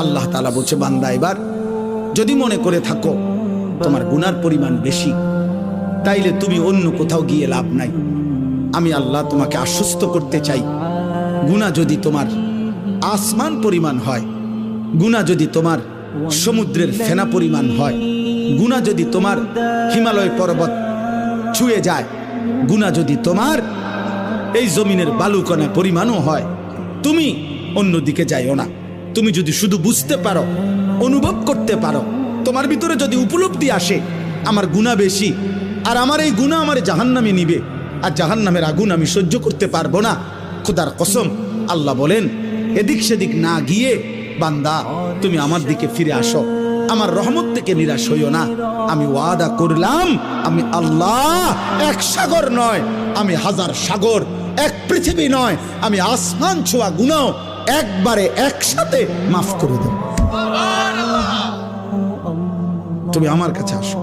আল্লাহ তাআলা বলছে, বান্দা এবার যদি মনে করে থাকো তোমার গুনার পরিমাণ বেশি, তাইলে তুমি অন্য কোথাও গিয়ে লাভ নাই। আমি আল্লাহ তোমাকে আশ্বস্ত করতে চাই, গুনাহ যদি তোমার আসমান পরিমাণ হয়, গুনাহ যদি তোমার সমুদ্রের ফেনা পরিমাণ হয়, গুনাহ যদি তোমার হিমালয় পর্বত ছুঁয়ে যায়, গুনাহ যদি তোমার এই জমিনের বালুকণা পরিমাণও হয়, তুমি অন্যদিকে যাইও না। তুমি যদি শুধু বুঝতে পারো, অনুভব করতে পারো, তোমার ভিতরে যদি উপলব্ধি আসে আমার গুনাহ বেশি, আর আমার এই গুনাহ আমার জাহান্নামে নিবে, আর জাহান্নামের আগুন আমি সহ্য করতে পারবো না, খোদার কসম আল্লাহ বলেন এদিক সেদিক না গিয়ে বান্দা তুমি আমার দিকে ফিরে আসো, আমার রহমত থেকে নিরাশ হইও না। আমি ওয়াদা করলাম, আমি আল্লাহ এক সাগর নয়, আমি হাজার সাগর, এক পৃথিবী নয়, আমি আসমান ছোঁয়া গুনাহ একবারে একসাথে মাফ করে দেব। তুমি আমার কাছে আসো।